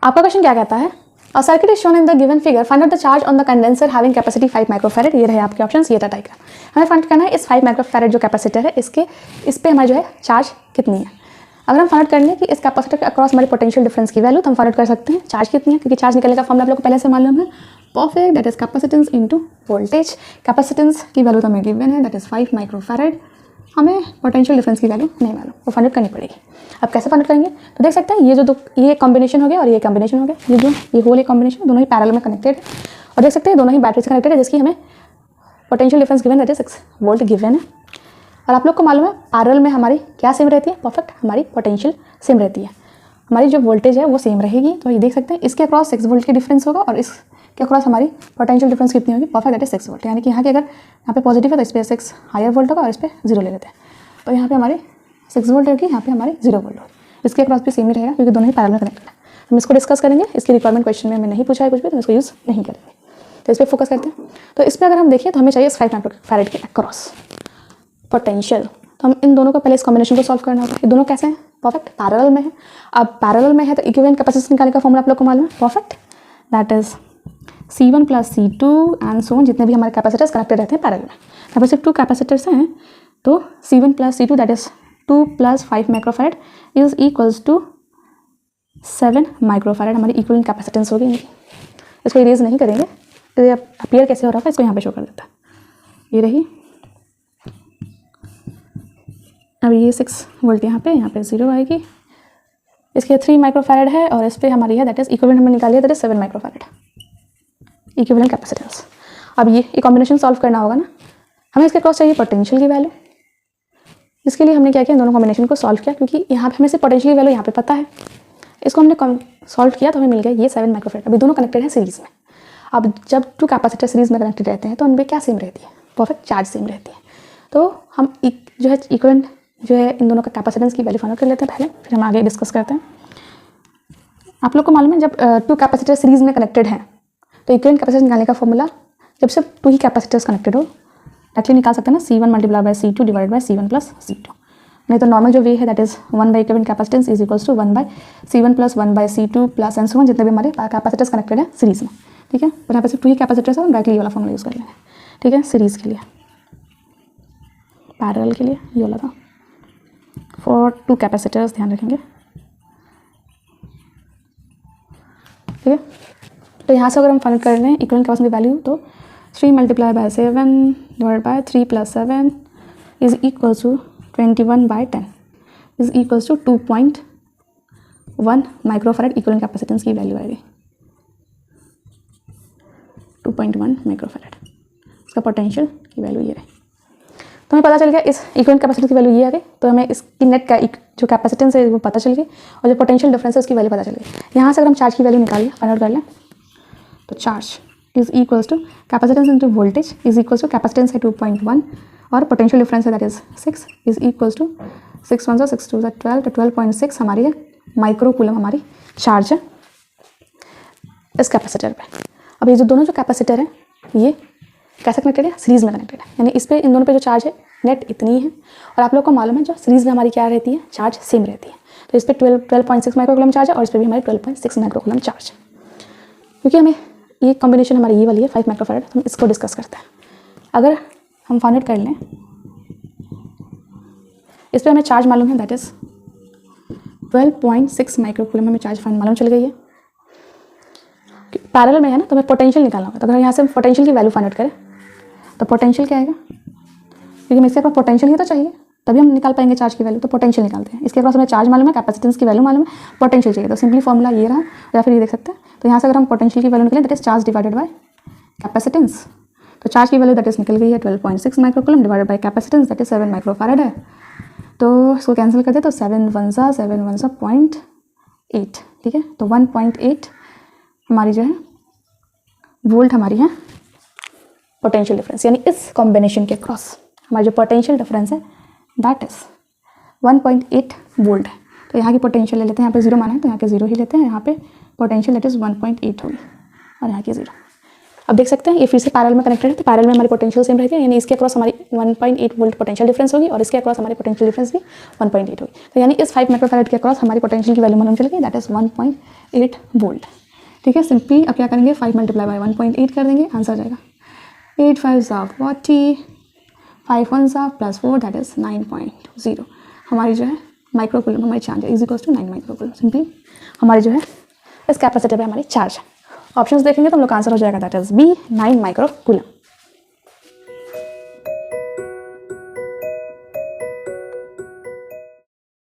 आपका क्वेश्चन क्या कहता है, a circuit is shown in the given figure, find out the charge on the condenser having capacity 5 microfarad. ये रहे आपके ऑप्शंस, ये था डायग्राम। हमें फाइंड करना है इस 5 माइक्रोफैरेड जो कैपेसिटर है इस पे हमारी जो है चार्ज कितनी है। अगर हम फाइंड कर लें कि इस कैपेसिटर के अक्रॉस हमारी पोटेंशियल डिफरेंस की वैल्यू, तो हम फाइंड कर सकते हैं चार्ज कितनी है, क्योंकि चार्ज निकलने का फॉर्मूला आप लोग को पहले से मालूम है, perfect, that is capacitance into voltage. Capacitance की वैल्यू तो हमें गिवन है, दैट इज 5 माइक्रोफैरेड। हमें पोटेंशियल डिफरेंस की वैल्यू नहीं मालूम, वो फाइंड करनी पड़ेगी। अब कैसे फाइंड करेंगे, तो देख सकते हैं ये जो दो, ये कॉम्बिनेशन हो गया और ये कॉम्बिनेशन हो गया, ये होल एक कॉम्बिनेशन, दोनों ही पैरेलल में कनेक्टेड है। और देख सकते हैं दोनों ही बैटरी से कनेक्टेड है, जिसकी हमें potential difference given that is 6 volt given है। और आप लोग को मालूम है पैरेलल में हमारी क्या सेम रहती है, परफेक्ट, हमारी पोटेंशियल सेम रहती है, हमारी जो वोल्टेज है वो सेम रहेगी। तो ये देख सकते हैं इसके अक्रॉस 6 वोल्ट की डिफरेंस होगा और इसके अक्रॉस हमारी पोटेंशियल डिफरेंस कितनी होगी, परफेक्ट, दैट इज 6 वोल्ट। यानी कि यहाँ के अगर यहाँ पे पॉजिटिव है तो इस पर 6 हायर वोल्ट होगा और इस पर 0 ले लेते हैं, तो यहाँ पे हमारी 6 वोल्ट होगी, यहाँ पे हमारी 0 वोल्ट होगी। इसके अक्रॉस भी सेम ही रहेगा क्योंकि दोनों ही पैरेलल में कनेक्टेड है। हम इसको डिस्कस करेंगे, इसकी रिक्वायरमेंट क्वेश्चन में हमें नहीं पूछा है कुछ भी, तो इसको यूज़ नहीं करेंगे, तो इस पर फोकस करते हैं। तो इस पर अगर हम देखें तो हमें चाहिए 5 माइक्रोफैरेड के अक्रॉस पोटेंशियल। तो हम इन दोनों को पहले इस कॉम्बिनेशन को सॉल्व करना होगा। ये दोनों कैसे हैं, परफेक्ट, पैरेलल में है। अब पैरेलल में है तो इक्विवेलेंट कैपेसिटेंस निकालने का फॉर्मूला आप लोग को मालूम है, perfect, that is C1 plus C2 and so on, जितने भी हमारे कैपेसिटर्स कनेक्टेड रहते हैं पैरेलल में। यहाँ पर सिर्फ 2 कैपेसिटर्स हैं, तो C1 plus C2 that is 2 plus 5 microfarad is equals to 7 microfarad हमारी इक्विवेलेंट कैपेसिटेंस होगी। इसको इरेज नहीं करेंगे, तो अपीयर कैसे हो रहा है इसको यहाँ पे शो कर देता है, ये रही। अब ये 6 वोल्ट यहाँ पे 0 आएगी, इसके 3 माइक्रोफैरेड है और इस पर हमारी है दैट इज इक्विवेलेंट हमने निकाली है, that is 7 microfarad equivalent capacitance. अब ये कॉम्बिनेशन सॉल्व करना होगा ना, हमें इसके क्रॉस चाहिए पोटेंशियल की वैल्यू। इसके लिए हमने क्या किया, दोनों कॉम्बिनेशन को सॉल्व किया, क्योंकि यहाँ पे हमें से पोटेंशियल की वैल्यू यहाँ पे पता है। इसको हमने सॉल्व किया तो हमें मिल गया ये 7 माइक्रोफैरेड। अभी दोनों कनेक्टेड है सीरीज में। अब जब 2 कैपेसिटर सीरीज में कनेक्टेड रहते हैं तो उनमें क्या सेम रहती है, परफेक्ट, चार्ज सेम रहती है। तो हम जो है इक्विवेलेंट जो है इन दोनों का कैपेसिटेंस की वैल्यू फाइंड कर लेते हैं पहले, फिर हम आगे डिस्कस करते हैं। आप लोग को मालूम है जब 2 कैपेसिटर सीरीज में कनेक्टेड हैं तो इक्विवेलेंट कैपेसिटेंस निकालने का फॉर्मूला जब सिर्फ 2 ही कैपेसिटर्स कनेक्टेड हो डायरेक्टली निकाल सकते हैं ना, C1 multiply by C2 divide by C1 plus C2। नहीं तो नॉर्मल जो वे है that is 1 by equivalent capacitance is equals to 1 by C1 plus 1 by C2 plus and so on, जितने भी हमारे कैपेसिटर्स कनेक्टेड है सीरीज में, ठीक है। और यहाँ पे सिर्फ 2 ही कैपेसिटर्स है, हम डायरेक्टली ये वाला फॉर्मूला यूज़ कर लेंगे, ठीक है। सीरीज के लिए, पैरेलल के लिए ये वाला था, फॉर 2 कैपेसिटर्स ध्यान रखेंगे, ठीक है। तो यहाँ से अगर हम फाइंड कर रहे हैं इक्विवेलेंट कैपेसिटी वैल्यू, तो 3 multiply by 7 divide by 3 plus 7 is equals to 21 by 10 is equals to 2.1 microfarad equivalent capacitance की वैल्यू आएगी, 2.1 माइक्रोफैरेड। इसका पोटेंशियल की वैल्यू ये रही। तो हमें पता चल गया इस इक्विवेलेंट कैपेसिटेंस की वैल्यू ये आ गई, तो हमें इसकी नेट का जो कैपेसिटेंस है वो पता चल गई और जो पोटेंशियल डिफरेंस है उसकी वैल्यू पता चल गई। यहाँ से अगर हम चार्ज की वैल्यू निकालें, फाइंड आउट कर लें, तो charge is equals to capacitance into voltage is equals to capacitance है 2.1 और पोटेंशियल डिफरेंस है that is 6 is equals to 6 1 6 2 12 तो 12.6 हमारी है माइक्रो कूलम हमारी चार्ज है इस कैपेसिटर पे। अब ये जो दोनों जो कैपेसिटर हैं ये कैसे कनेक्टेड है, सीरीज में कनेक्टेड है, यानी इस पे इन दोनों पे जो चार्ज है नेट इतनी है। और आप लोग को मालूम है जो सीरीज में हमारी क्या रहती है, चार्ज सेम रहती है। तो इस पर 12.6 माइक्रोकूलम चार्ज है और इस पर भी हमारी 12.6 माइक्रोकूलम चार्ज है। क्योंकि हमें ये कॉम्बिनेशन हमारी ये वाली है 5 माइक्रोफैरेड, तो हम इसको डिस्कस करते हैं। अगर हम फाइंड आउट कर लें, इस पर हमें चार्ज मालूम है दैट इज 12.6 माइक्रोकूलम हमें चार्ज फाइंड मालूम चल गई है। पैरेलल में है ना, तो हमें पोटेंशियल निकालना होगा। तो अगर यहाँ से हम पोटेंशियल की वैल्यू फाइंड आउट करें तो पोटेंशियल क्या आएगा, क्योंकि हमें इसके पास पोटेंशियल ही तो चाहिए तभी हम निकाल पाएंगे चार्ज की वैल्यू। तो पोटेंशियल निकालते हैं, इसके पास हमें चार्ज मालूम है, कैपेसिटेंस की वैल्यू मालूम है, पोटेंशियल चाहिए, तो सिंपली फॉर्मूला ये रहा, या फिर ये देख सकते हैं। तो यहाँ से अगर हम पोटेंशियल की वैल्यू निकलें that is charge divided by capacitance, तो चार्ज की वैल्यू दैट इज निकल गई है 12.6 microcoulomb divided by capacitance that is 7 microfarad है। तो इसको कैंसिल कर दे तो 7 1 0.8, ठीक है। तो 1.8 हमारी जो है वोल्ट हमारी है पोटेंशियल डिफरेंस, यानी इस कॉम्बिनेशन के क्रॉस हमारा जो पोटेंशियल डिफरेंस है दैट इज 1.8 वोल्ट है। तो यहाँ की पोटेंशियल ले लेते हैं, यहाँ पे 0 माना है तो यहाँ के 0 ही लेते हैं, यहाँ पे पोटेंशियल दैट इज 1.8 होगी और यहाँ की 0। अब देख सकते हैं ये फिर से पैरेलल में कनेक्टेड है, तो पैरेलल में हमारी पोटेंशियल सेम रहेगी, यानी इसके अक्रॉस हमारी 1.8 वोल्ट पोटेंशियल डिफरेंस होगी और इसके अक्रॉस हमारी पोटेंशियल डिफरेंस भी 1.8 होगी। तो यानी इस 5 माइक्रोफैरेड के अक्रॉस हमारी पोटेंशियल की वैल्यू मालूम चलेगी, दैट इज 1.8 वोल्ट। ठीक है, सिंपली अब क्या करेंगे 5 मल्टीप्लाई बाय 1.8 कर देंगे, आंसर जाएगा 8 5 40, 5 1 +4 दैट इज 9.0। हमारी जो है माइक्रोकूलम हमारी charge is equals to 9 microcoulomb. Simply हमारी जो है इस कैपेसिटर पे हमारी चार्ज है। ऑप्शंस देखेंगे तो हम लोग का आंसर हो जाएगा दैट इज बी 9 माइक्रोकूलम।